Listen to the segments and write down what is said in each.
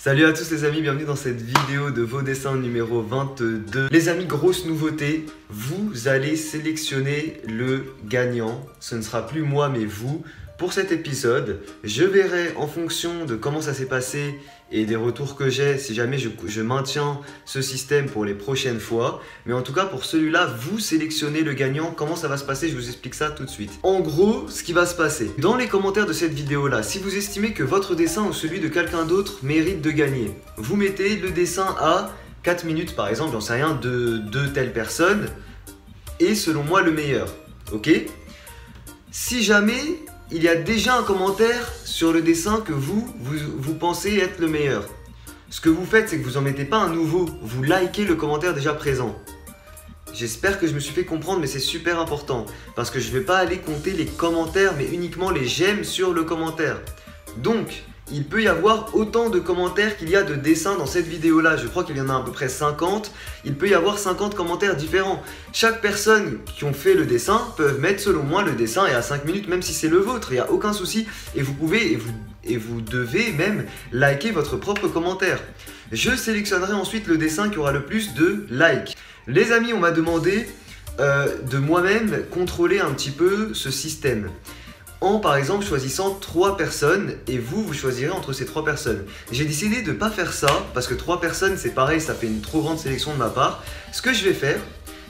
Salut à tous les amis, bienvenue dans cette vidéo de vos dessins numéro 22. Les amis, grosse nouveauté, vous allez sélectionner le gagnant. Ce ne sera plus moi mais vous. Pour cet épisode, je verrai en fonction de comment ça s'est passé et des retours que j'ai, si jamais je maintiens ce système pour les prochaines fois. Mais en tout cas, pour celui-là, vous sélectionnez le gagnant. Comment ça va se passer? Je vous explique ça tout de suite. En gros, ce qui va se passer, dans les commentaires de cette vidéo-là, si vous estimez que votre dessin ou celui de quelqu'un d'autre mérite de gagner, vous mettez le dessin à 4 minutes, par exemple, j'en sais rien, de telle personne, et selon moi, le meilleur. Ok? Si jamais il y a déjà un commentaire sur le dessin que vous pensez être le meilleur, ce que vous faites, c'est que vous n'en mettez pas un nouveau, vous likez le commentaire déjà présent. J'espère que je me suis fait comprendre, mais c'est super important, parce que je ne vais pas aller compter les commentaires, mais uniquement les j'aime sur le commentaire. Donc, il peut y avoir autant de commentaires qu'il y a de dessins dans cette vidéo-là. Je crois qu'il y en a à peu près 50. Il peut y avoir 50 commentaires différents. Chaque personne qui ont fait le dessin peut mettre selon moi le dessin et à 5 minutes, même si c'est le vôtre. Il n'y a aucun souci. Et vous pouvez, et vous devez même liker votre propre commentaire. Je sélectionnerai ensuite le dessin qui aura le plus de likes. Les amis, on m'a demandé de moi-même contrôler un petit peu ce système. En par exemple choisissant 3 personnes et vous choisirez entre ces 3 personnes. J'ai décidé de ne pas faire ça parce que 3 personnes c'est pareil, ça fait une trop grande sélection de ma part. Ce que je vais faire,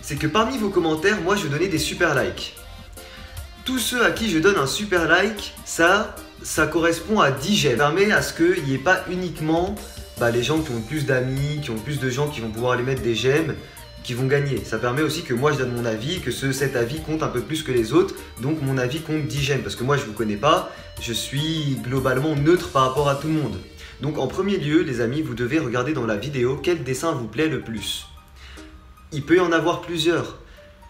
c'est que parmi vos commentaires, moi je vais donner des super likes. Tous ceux à qui je donne un super like, ça correspond à 10 j'aime. Ça permet à ce qu'il n'y ait pas uniquement les gens qui ont plus d'amis, qui ont plus de gens qui vont pouvoir aller mettre des j'aime, qui vont gagner. Ça permet aussi que moi je donne mon avis, que cet avis compte un peu plus que les autres, donc mon avis compte 10 j'aime, parce que moi je vous connais pas, je suis globalement neutre par rapport à tout le monde. Donc en premier lieu les amis, vous devez regarder dans la vidéo quel dessin vous plaît le plus. Il peut y en avoir plusieurs.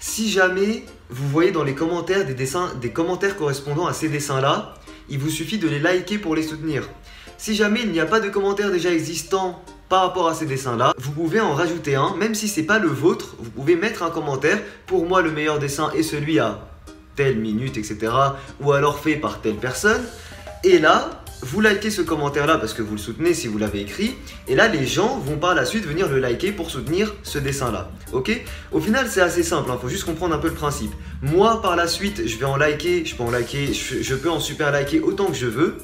Si jamais vous voyez dans les commentaires des commentaires correspondant à ces dessins là, il vous suffit de les liker pour les soutenir. Si jamais il n'y a pas de commentaires déjà existants par rapport à ces dessins là, vous pouvez en rajouter un, même si c'est pas le vôtre, vous pouvez mettre un commentaire, pour moi le meilleur dessin est celui à telle minute, etc. ou alors fait par telle personne, et là vous likez ce commentaire là parce que vous le soutenez si vous l'avez écrit, et là les gens vont par la suite venir le liker pour soutenir ce dessin là, ok? Au final c'est assez simple, faut juste comprendre un peu le principe. Moi par la suite je vais en liker, je peux en super liker autant que je veux,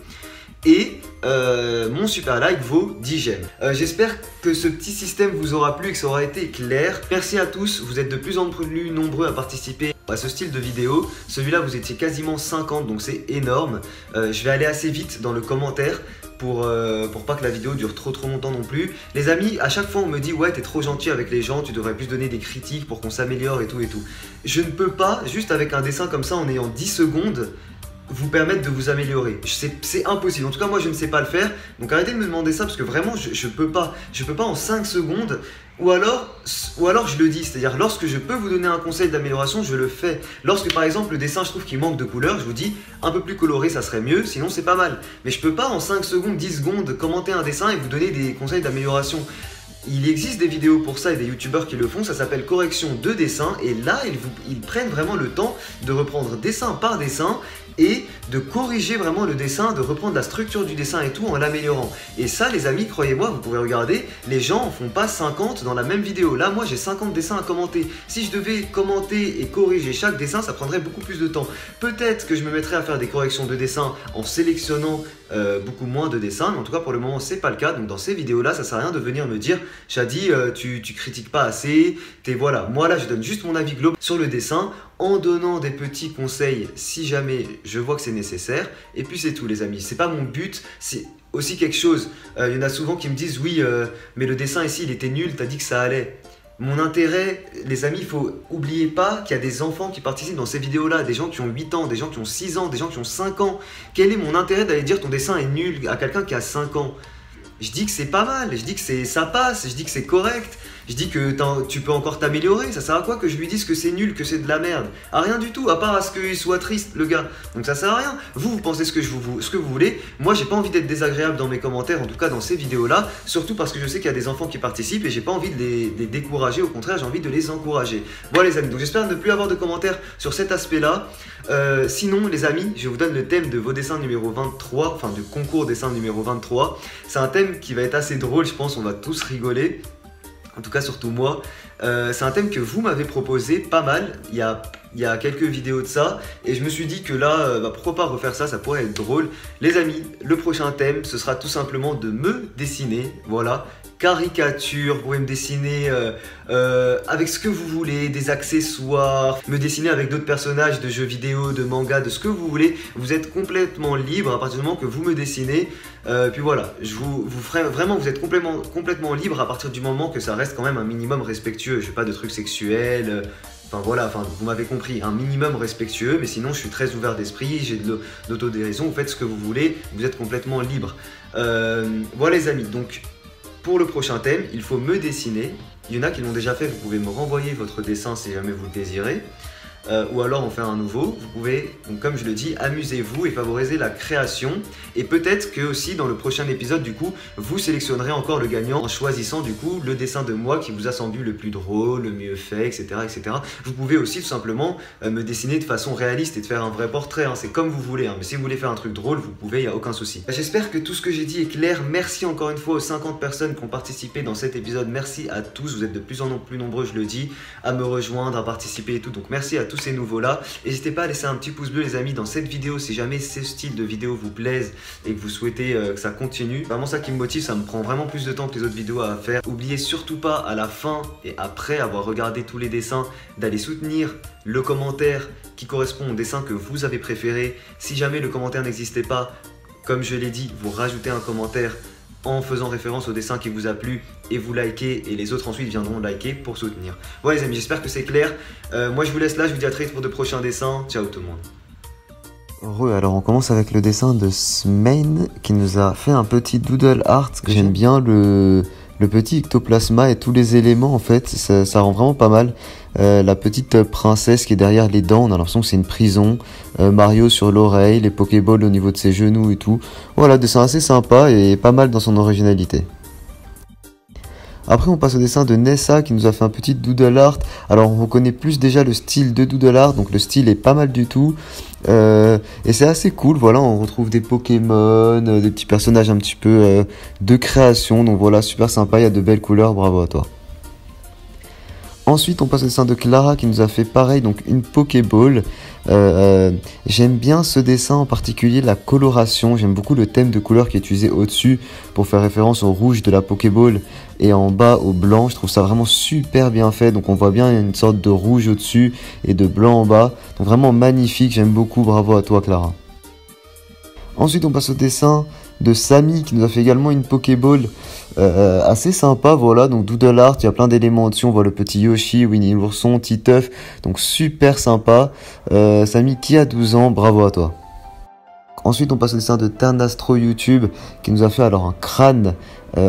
et mon super like vaut 10 j'aime. J'espère que ce petit système vous aura plu et que ça aura été clair. Merci à tous, vous êtes de plus en plus nombreux à participer à ce style de vidéo. Celui-là vous étiez quasiment 50, donc c'est énorme. Je vais aller assez vite dans le commentaire pour pas que la vidéo dure trop longtemps non plus. Les amis, à chaque fois on me dit ouais t'es trop gentil avec les gens, tu devrais plus donner des critiques pour qu'on s'améliore et tout. Je ne peux pas, juste avec un dessin comme ça en ayant 10 secondes, vous permettre de vous améliorer. C'est impossible. En tout cas, moi, je ne sais pas le faire. Donc, arrêtez de me demander ça parce que vraiment, je peux pas. Je peux pas en 5 secondes. Ou alors je le dis. C'est-à-dire, lorsque je peux vous donner un conseil d'amélioration, je le fais. Lorsque, par exemple, le dessin, je trouve qu'il manque de couleur, je vous dis un peu plus coloré, ça serait mieux. Sinon, c'est pas mal. Mais je peux pas en 5 secondes, 10 secondes commenter un dessin et vous donner des conseils d'amélioration. Il existe des vidéos pour ça et des youtubeurs qui le font, ça s'appelle correction de dessin, et là ils prennent vraiment le temps de reprendre dessin par dessin et de corriger vraiment le dessin, de reprendre la structure du dessin et tout en l'améliorant. Et ça les amis, croyez-moi, vous pouvez regarder, les gens en font pas 50 dans la même vidéo. Là moi j'ai 50 dessins à commenter. Si je devais commenter et corriger chaque dessin, ça prendrait beaucoup plus de temps. Peut-être que je me mettrais à faire des corrections de dessin en sélectionnant beaucoup moins de dessins, mais en tout cas pour le moment c'est pas le cas. Donc dans ces vidéos là ça sert à rien de venir me dire Shadi tu critiques pas assez, voilà. Moi là je donne juste mon avis global sur le dessin en donnant des petits conseils si jamais je vois que c'est nécessaire, et puis c'est tout les amis. C'est pas mon but, c'est aussi quelque chose, il y en a souvent qui me disent oui mais le dessin ici il était nul, t'as dit que ça allait. Mon intérêt, les amis, oubliez pas qu'il y a des enfants qui participent dans ces vidéos-là, des gens qui ont 8 ans, des gens qui ont 6 ans, des gens qui ont 5 ans. Quel est mon intérêt d'aller dire ton dessin est nul à quelqu'un qui a 5 ans? Je dis que c'est pas mal, je dis que ça passe, je dis que c'est correct, je dis que tu peux encore t'améliorer. Ça sert à quoi que je lui dise que c'est nul, que c'est de la merde? À rien du tout, à part à ce qu'il soit triste le gars. Donc ça sert à rien. Vous pensez ce que vous voulez. Moi j'ai pas envie d'être désagréable dans mes commentaires, en tout cas dans ces vidéos là, surtout parce que je sais qu'il y a des enfants qui participent et j'ai pas envie de les décourager, au contraire j'ai envie de les encourager. Voilà les amis, donc j'espère ne plus avoir de commentaires sur cet aspect là. Sinon les amis, je vous donne le thème de vos dessins numéro 23, enfin du concours dessin numéro 23. C'est un thème thème qui va être assez drôle, je pense, on va tous rigoler. En tout cas, surtout moi. C'est un thème que vous m'avez proposé pas mal. Il y a quelques vidéos de ça. Et je me suis dit que là, pourquoi pas refaire ça, ça pourrait être drôle. Les amis, le prochain thème, ce sera tout simplement de me dessiner. Voilà. Caricature, vous pouvez me dessiner avec ce que vous voulez, des accessoires, me dessiner avec d'autres personnages de jeux vidéo, de manga, de ce que vous voulez. Vous êtes complètement libre à partir du moment que vous me dessinez. Puis voilà, je vous ferai vraiment, vous êtes complètement libre à partir du moment que ça reste quand même un minimum respectueux. Je fais pas de trucs sexuels. Enfin voilà, vous m'avez compris, un minimum respectueux, mais sinon je suis très ouvert d'esprit, j'ai de l'autodérision, vous faites ce que vous voulez, vous êtes complètement libre. Voilà les amis, donc pour le prochain thème, il faut me dessiner. Il y en a qui l'ont déjà fait, vous pouvez me renvoyer votre dessin si jamais vous le désirez. Ou alors en faire un nouveau. Vous pouvez, donc comme je le dis, amusez-vous et favoriser la création. Et peut-être que aussi dans le prochain épisode, du coup, vous sélectionnerez encore le gagnant en choisissant du coup le dessin de moi qui vous a semblé le plus drôle, le mieux fait, etc. etc. Vous pouvez aussi tout simplement me dessiner de façon réaliste et de faire un vrai portrait. Hein. C'est comme vous voulez. Hein. Mais si vous voulez faire un truc drôle, vous pouvez, il n'y a aucun souci. J'espère que tout ce que j'ai dit est clair. Merci encore une fois aux 50 personnes qui ont participé dans cet épisode. Merci à tous. Vous êtes de plus en plus nombreux, je le dis, à me rejoindre, à participer et tout. Donc merci à tous ces nouveaux là. N'hésitez pas à laisser un petit pouce bleu les amis dans cette vidéo si jamais ce style de vidéo vous plaise et que vous souhaitez que ça continue. Vraiment ça qui me motive, ça me prend vraiment plus de temps que les autres vidéos à faire. N'oubliez surtout pas à la fin et après avoir regardé tous les dessins d'aller soutenir le commentaire qui correspond au dessin que vous avez préféré. Si jamais le commentaire n'existait pas, comme je l'ai dit, vous rajoutez un commentaire en faisant référence au dessin qui vous a plu et vous likez et les autres ensuite viendront liker pour soutenir. Voilà les amis, j'espère que c'est clair. Moi je vous laisse là, je vous dis à très vite pour de prochains dessins. Ciao tout le monde. Alors on commence avec le dessin de Smain qui nous a fait un petit doodle art. J'aime bien le petit ectoplasma et tous les éléments en fait, ça rend vraiment pas mal. La petite princesse qui est derrière les dents, on a l'impression que c'est une prison. Mario sur l'oreille, les Pokéballs au niveau de ses genoux et tout. Voilà, dessin assez sympa et pas mal dans son originalité. Après on passe au dessin de Nessa qui nous a fait un petit doodle art. Alors on reconnaît plus déjà le style de doodle art, donc le style est pas mal du tout. Et c'est assez cool, voilà, on retrouve des Pokémon, des petits personnages un petit peu de création. Donc voilà, super sympa, il y a de belles couleurs, bravo à toi. Ensuite on passe au dessin de Clara qui nous a fait pareil, donc une Pokéball. J'aime bien ce dessin, en particulier la coloration. J'aime beaucoup le thème de couleur qui est utilisé au-dessus pour faire référence au rouge de la Pokéball et en bas au blanc. Je trouve ça vraiment super bien fait, donc on voit bien une sorte de rouge au-dessus et de blanc en bas, donc vraiment magnifique, j'aime beaucoup, bravo à toi Clara. Ensuite on passe au dessin de Samy qui nous a fait également une Pokéball assez sympa, voilà, donc doodle art, il y a plein d'éléments au-dessus, on voit le petit Yoshi, Winnie l'ourson, Titeuf, donc super sympa. Samy qui a 12 ans, bravo à toi. Ensuite on passe au dessin de Ternastro YouTube qui nous a fait alors un crâne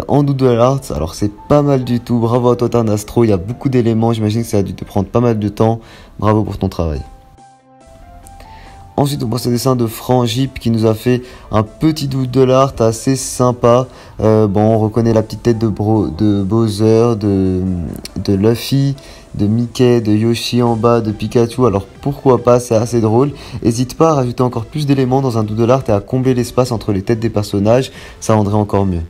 en doodle art. Alors c'est pas mal du tout, bravo à toi Ternastro, il y a beaucoup d'éléments, j'imagine que ça a dû te prendre pas mal de temps, bravo pour ton travail. Ensuite on passe au dessin de Frangip qui nous a fait un petit doodle art assez sympa. On reconnaît la petite tête de Bowser, de Luffy, de Mickey, de Yoshi en bas, de Pikachu, alors pourquoi pas, c'est assez drôle. N'hésite pas à rajouter encore plus d'éléments dans un doodle art et à combler l'espace entre les têtes des personnages, ça rendrait encore mieux.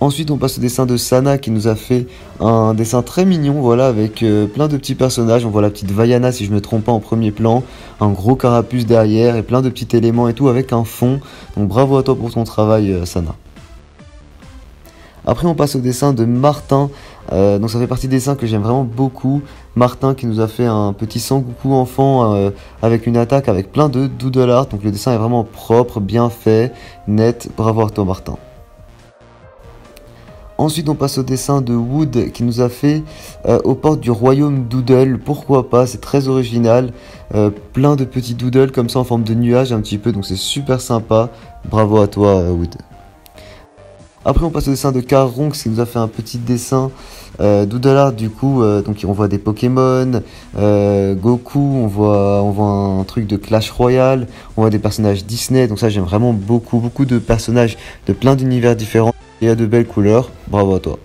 Ensuite on passe au dessin de Sana qui nous a fait un dessin très mignon, voilà, avec plein de petits personnages. On voit la petite Vaiana si je me trompe pas en premier plan, un gros carapuce derrière et plein de petits éléments et tout avec un fond. Donc bravo à toi pour ton travail Sana. Après on passe au dessin de Martin, donc ça fait partie des dessins que j'aime vraiment beaucoup. Martin qui nous a fait un petit Sangoku enfant avec une attaque avec plein de doodle art, donc le dessin est vraiment propre, bien fait, net, bravo à toi Martin. Ensuite on passe au dessin de Wood qui nous a fait aux portes du royaume Doodle, pourquoi pas, c'est très original, plein de petits doodles comme ça en forme de nuage un petit peu, donc c'est super sympa, bravo à toi Wood. Après on passe au dessin de Caronx qui nous a fait un petit dessin doodle art du coup, donc on voit des Pokémon, Goku, on voit un truc de Clash Royale, on voit des personnages Disney, donc ça j'aime vraiment beaucoup de personnages de plein d'univers différents. Il y a de belles couleurs, bravo à toi.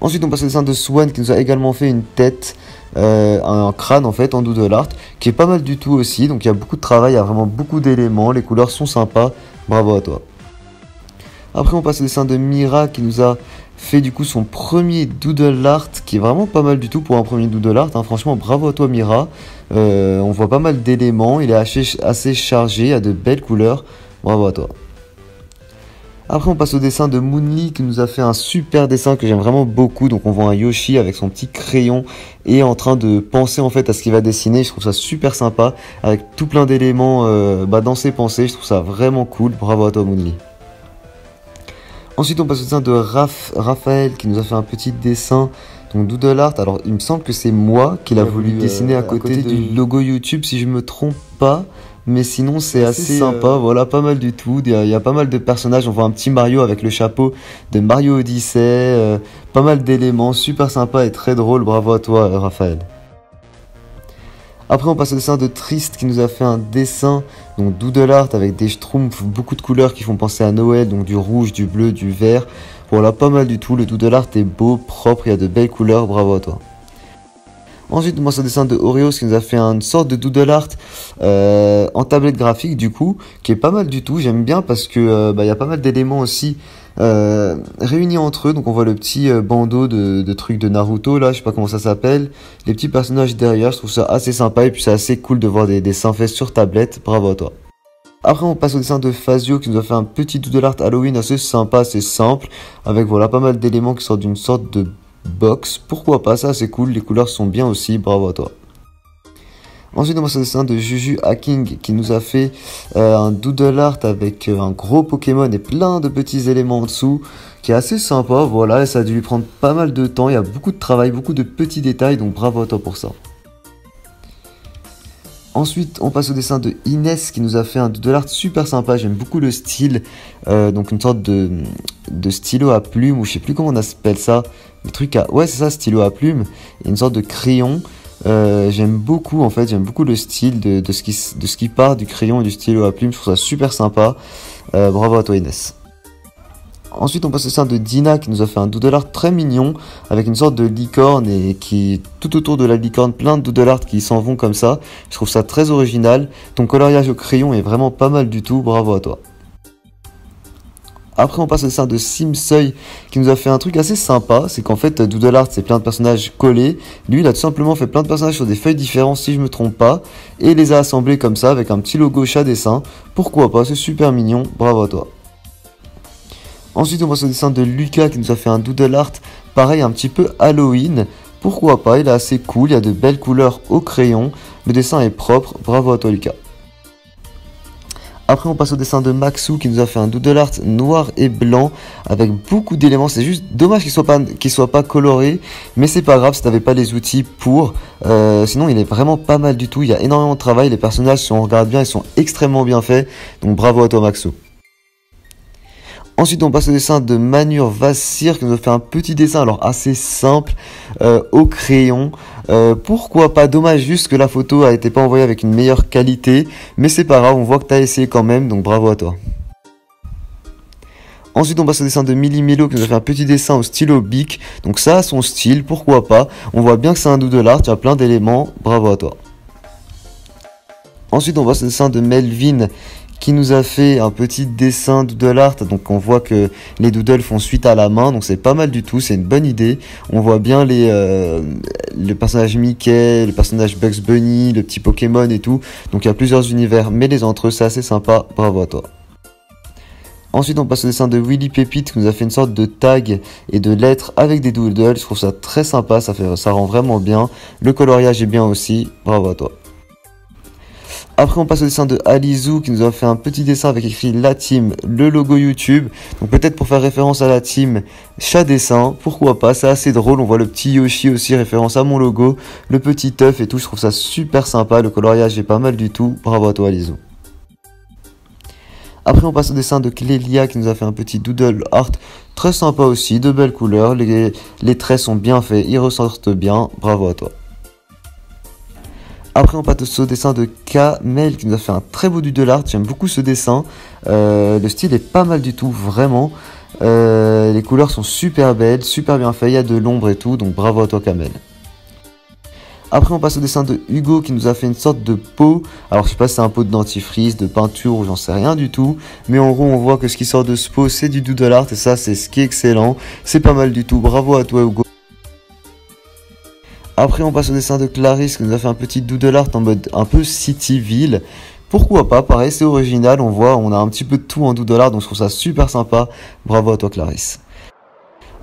Ensuite on passe au dessin de Swan qui nous a également fait une tête, un crâne en fait en doodle art, qui est pas mal du tout aussi, donc il y a beaucoup de travail, il y a vraiment beaucoup d'éléments, les couleurs sont sympas, bravo à toi. Après on passe au dessin de Mira qui nous a fait du coup son premier doodle art qui est vraiment pas mal du tout pour un premier doodle art, hein. Franchement bravo à toi Mira, on voit pas mal d'éléments, il est assez chargé, a de belles couleurs, bravo à toi. Après on passe au dessin de Moonly qui nous a fait un super dessin que j'aime vraiment beaucoup. Donc on voit un Yoshi avec son petit crayon et en train de penser en fait à ce qu'il va dessiner. Je trouve ça super sympa avec tout plein d'éléments dans ses pensées. Je trouve ça vraiment cool, bravo à toi Moonly. Ensuite on passe au dessin de Raphaël qui nous a fait un petit dessin, donc doodle art. Alors il me semble que c'est moi qu'il a voulu dessiner à côté du logo YouTube si je me trompe pas. Mais sinon c'est assez sympa, voilà, pas mal du tout, il y a pas mal de personnages, on voit un petit Mario avec le chapeau de Mario Odyssey, pas mal d'éléments, super sympa et très drôle, bravo à toi Raphaël. Après on passe au dessin de Trist qui nous a fait un dessin, donc doodle art avec des schtroumpfs, beaucoup de couleurs qui font penser à Noël, donc du rouge, du bleu, du vert, voilà pas mal du tout, le doodle art est beau, propre, il y a de belles couleurs, bravo à toi. Ensuite, moi, ce dessin de Oreos qui nous a fait une sorte de doodle art en tablette graphique, du coup, qui est pas mal du tout. J'aime bien parce que y a pas mal d'éléments aussi réunis entre eux. Donc, on voit le petit bandeau de trucs de Naruto, là, je sais pas comment ça s'appelle. Les petits personnages derrière, je trouve ça assez sympa. Et puis, c'est assez cool de voir des dessins faits sur tablette. Bravo à toi. Après, on passe au dessin de Fazio qui nous a fait un petit doodle art Halloween assez sympa, assez simple. Avec, voilà, pas mal d'éléments qui sortent d'une sorte de box, pourquoi pas, ça c'est cool, les couleurs sont bien aussi, bravo à toi. Ensuite on passe au dessin de Juju Hacking qui nous a fait un doodle art avec un gros Pokémon et plein de petits éléments en dessous, qui est assez sympa, voilà, et ça a dû lui prendre pas mal de temps, il y a beaucoup de travail, beaucoup de petits détails, donc bravo à toi pour ça. Ensuite, on passe au dessin de Inès qui nous a fait un doodle art super sympa. J'aime beaucoup le style, donc une sorte de stylo à plume, ou je sais plus comment on appelle ça. Le truc à, ouais, c'est ça, stylo à plume, et une sorte de crayon. J'aime beaucoup en fait, j'aime beaucoup le style de ce qui part du crayon et du stylo à plume. Je trouve ça super sympa. Bravo à toi Inès. Ensuite on passe au dessin de Dina qui nous a fait un doodle art très mignon avec une sorte de licorne et qui tout autour de la licorne plein de doodle art qui s'en vont comme ça. Je trouve ça très original. Ton coloriage au crayon est vraiment pas mal du tout, bravo à toi. Après on passe au dessin de Simsoy qui nous a fait un truc assez sympa, c'est qu'en fait doodle art c'est plein de personnages collés. Lui il a tout simplement fait plein de personnages sur des feuilles différentes si je me trompe pas et les a assemblés comme ça avec un petit logo chat dessin. Pourquoi pas, c'est super mignon, bravo à toi. Ensuite on passe au dessin de Lucas qui nous a fait un doodle art, pareil un petit peu Halloween. Pourquoi pas, il est assez cool, il y a de belles couleurs au crayon, le dessin est propre, bravo à toi Lucas. Après on passe au dessin de Maxou qui nous a fait un doodle art noir et blanc avec beaucoup d'éléments. C'est juste dommage qu'il soit pas coloré, mais c'est pas grave si t'avais pas les outils pour. Sinon il est vraiment pas mal du tout, il y a énormément de travail, les personnages si on regarde bien ils sont extrêmement bien faits, donc bravo à toi Maxou. Ensuite on passe au dessin de Manur Vassir qui nous a fait un petit dessin alors assez simple au crayon. Pourquoi pas, dommage juste que la photo a été pas envoyée avec une meilleure qualité, mais c'est pas grave, on voit que tu as essayé quand même, donc bravo à toi. Ensuite on passe au dessin de Milly Milo qui nous a fait un petit dessin au stylo Bic, donc ça a son style, pourquoi pas, on voit bien que c'est un doodle art, il y a plein d'éléments, bravo à toi. Ensuite on passe au dessin de Melvin qui nous a fait un petit dessin doodle art, donc on voit que les doodles font suite à la main, donc c'est pas mal du tout, c'est une bonne idée. On voit bien le personnage Mickey, le personnage Bugs Bunny, le petit Pokémon et tout, donc il y a plusieurs univers, mais les entre eux c'est assez sympa, bravo à toi. Ensuite on passe au dessin de Willy Pépite qui nous a fait une sorte de tag et de lettres avec des doodles, je trouve ça très sympa, ça rend vraiment bien, le coloriage est bien aussi, bravo à toi. Après on passe au dessin de Alizou qui nous a fait un petit dessin avec écrit la team, le logo YouTube, donc peut-être pour faire référence à la team chat dessin, pourquoi pas, c'est assez drôle, on voit le petit Yoshi aussi, référence à mon logo, le petit œuf et tout, je trouve ça super sympa, le coloriage est pas mal du tout, bravo à toi Alizou. Après on passe au dessin de Clélia qui nous a fait un petit doodle art très sympa aussi, de belles couleurs, les traits sont bien faits, ils ressortent bien, bravo à toi. Après on passe au dessin de Kamel qui nous a fait un très beau doodle art, j'aime beaucoup ce dessin, le style est pas mal du tout, vraiment, les couleurs sont super belles, super bien faites, il y a de l'ombre et tout, donc bravo à toi Kamel. Après on passe au dessin de Hugo qui nous a fait une sorte de pot. Alors je sais pas si c'est un pot de dentifrice, de peinture ou j'en sais rien du tout. Mais en gros on voit que ce qui sort de ce pot c'est du doodle art et ça c'est ce qui est excellent. C'est pas mal du tout, bravo à toi Hugo. Après on passe au dessin de Clarisse qui nous a fait un petit doodle art en mode un peu city-ville. Pourquoi pas, pareil c'est original, on a un petit peu de tout en doodle art donc je trouve ça super sympa. Bravo à toi Clarisse.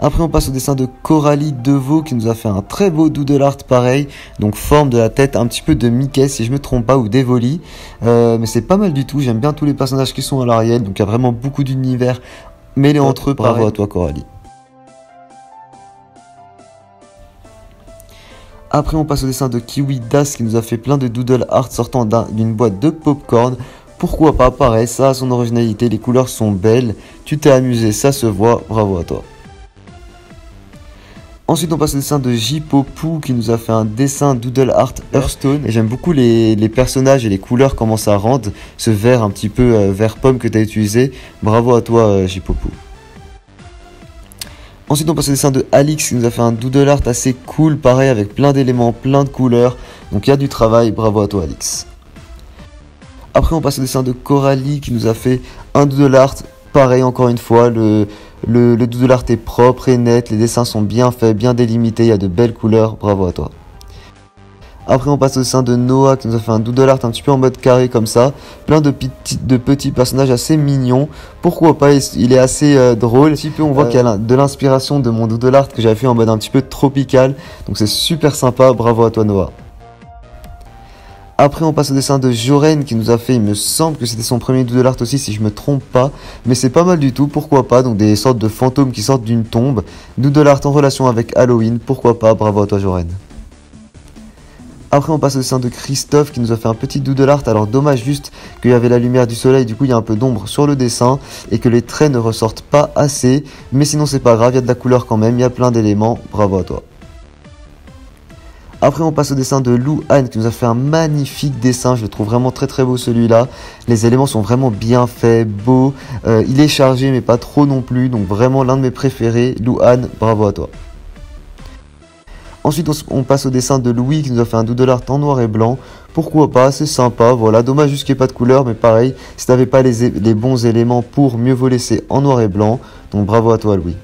Après on passe au dessin de Coralie Deveau qui nous a fait un très beau doodle art pareil. Donc forme de la tête un petit peu de Mickey si je me trompe pas ou d'Evoli. Mais c'est pas mal du tout, j'aime bien tous les personnages qui sont à l'Ariel. Donc il y a vraiment beaucoup d'univers mêlés entre eux. Bravo à toi Coralie. Après on passe au dessin de Kiwi Das qui nous a fait plein de doodle art sortant d'une boîte de popcorn. Pourquoi pas, pareil, ça a son originalité, les couleurs sont belles, tu t'es amusé, ça se voit, bravo à toi. Ensuite on passe au dessin de J-Popou qui nous a fait un dessin doodle art Hearthstone. Et j'aime beaucoup les personnages et les couleurs, comment ça rend ce vert un petit peu vert pomme que tu as utilisé. Bravo à toi J-Popou. Ensuite on passe au dessin de Alix qui nous a fait un doodle art assez cool, pareil avec plein d'éléments, plein de couleurs. Donc il y a du travail, bravo à toi Alix. Après on passe au dessin de Coralie qui nous a fait un doodle art, pareil encore une fois, le doodle art est propre et net, les dessins sont bien faits, bien délimités, il y a de belles couleurs, bravo à toi. Après on passe au dessin de Noah qui nous a fait un doodle art un petit peu en mode carré comme ça, plein de petits personnages assez mignons, pourquoi pas, il est assez drôle. Un petit peu on voit qu'il y a de l'inspiration de mon doodle art que j'avais fait en mode un petit peu tropical, donc c'est super sympa, bravo à toi Noah. Après on passe au dessin de Joren qui nous a fait, il me semble que c'était son premier doodle art aussi si je me trompe pas. Mais c'est pas mal du tout, pourquoi pas, donc des sortes de fantômes qui sortent d'une tombe. Doodle art en relation avec Halloween, pourquoi pas, bravo à toi Joren. Après on passe au dessin de Christophe qui nous a fait un petit doodle art. Alors dommage juste qu'il y avait la lumière du soleil, du coup il y a un peu d'ombre sur le dessin et que les traits ne ressortent pas assez. Mais sinon c'est pas grave, il y a de la couleur quand même, il y a plein d'éléments, bravo à toi. Après on passe au dessin de Lou Anne qui nous a fait un magnifique dessin, je le trouve vraiment très très beau celui-là. Les éléments sont vraiment bien faits, beaux, il est chargé mais pas trop non plus, donc vraiment l'un de mes préférés. Lou Anne, bravo à toi. Ensuite on passe au dessin de Louis qui nous a fait un doodle art en noir et blanc. Pourquoi pas, c'est sympa, voilà, dommage juste qu'il n'y ait pas de couleur, mais pareil, si t'avais pas les bons éléments pour mieux vous laisser en noir et blanc, donc bravo à toi Louis.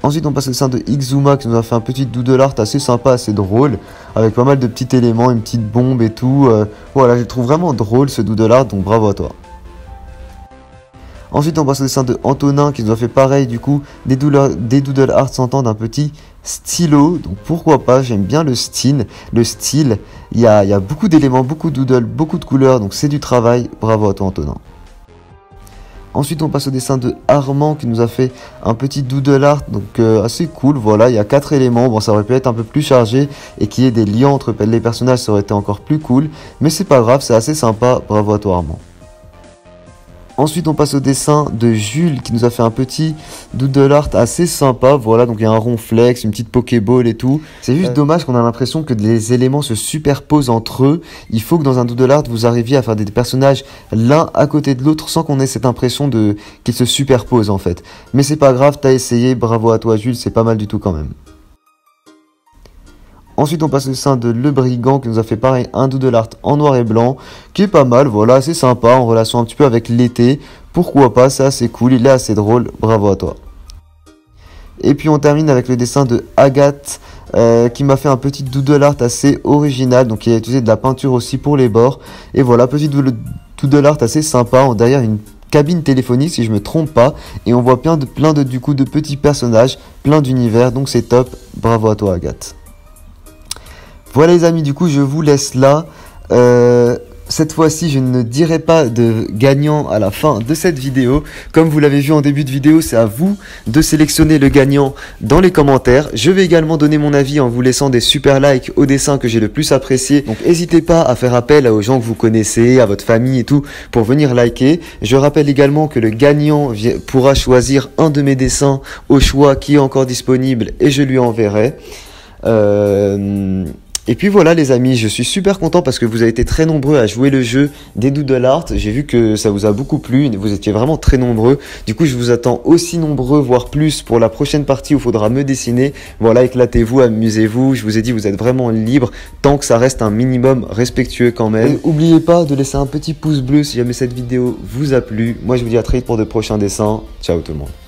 Ensuite on passe au dessin de Xuma qui nous a fait un petit doodle art assez sympa, assez drôle, avec pas mal de petits éléments, une petite bombe et tout. Voilà, je le trouve vraiment drôle ce doodle art, donc bravo à toi. Ensuite on passe au dessin de Antonin qui nous a fait pareil du coup, des doodle art sortant d'un petit stylo, donc pourquoi pas, j'aime bien le style, il y a beaucoup d'éléments, beaucoup de doodle, beaucoup de couleurs, donc c'est du travail, bravo à toi Antonin. Ensuite on passe au dessin de Armand qui nous a fait un petit doodle art, donc assez cool, voilà, il y a 4 éléments, bon ça aurait pu être un peu plus chargé et qu'il y ait des liens entre les personnages, ça aurait été encore plus cool, mais c'est pas grave, c'est assez sympa, bravo à toi Armand. Ensuite on passe au dessin de Jules qui nous a fait un petit doodle art assez sympa, voilà, donc il y a un rond flex, une petite pokéball et tout. C'est juste dommage qu'on a l'impression que les éléments se superposent entre eux. Il faut que dans un doodle art vous arriviez à faire des personnages l'un à côté de l'autre sans qu'on ait cette impression qu'ils se superposent en fait. Mais c'est pas grave, t'as essayé, bravo à toi Jules, c'est pas mal du tout quand même. Ensuite on passe au dessin de Le Brigand qui nous a fait pareil un doodle art en noir et blanc qui est pas mal, voilà, c'est sympa en relation un petit peu avec l'été, pourquoi pas, c'est assez cool, il est assez drôle, bravo à toi. Et puis on termine avec le dessin de Agathe qui m'a fait un petit doodle art assez original, donc il a utilisé de la peinture aussi pour les bords, et voilà, petit doodle art assez sympa, derrière une cabine téléphonique si je me trompe pas, et on voit plein de petits personnages, plein d'univers, donc c'est top, bravo à toi Agathe. Voilà les amis, du coup je vous laisse là. Cette fois-ci je ne dirai pas de gagnant à la fin de cette vidéo. Comme vous l'avez vu en début de vidéo, c'est à vous de sélectionner le gagnant dans les commentaires. Je vais également donner mon avis en vous laissant des super likes au dessin que j'ai le plus apprécié. Donc n'hésitez pas à faire appel aux gens que vous connaissez, à votre famille et tout, pour venir liker. Je rappelle également que le gagnant pourra choisir un de mes dessins au choix qui est encore disponible et je lui enverrai. Et puis voilà les amis, je suis super content parce que vous avez été très nombreux à jouer le jeu des doodle art. J'ai vu que ça vous a beaucoup plu, vous étiez vraiment très nombreux. Du coup je vous attends aussi nombreux, voire plus pour la prochaine partie où il faudra me dessiner. Voilà, éclatez-vous, amusez-vous. Je vous ai dit, vous êtes vraiment libre tant que ça reste un minimum respectueux quand même. N'oubliez pas de laisser un petit pouce bleu si jamais cette vidéo vous a plu. Moi je vous dis à très vite pour de prochains dessins. Ciao tout le monde.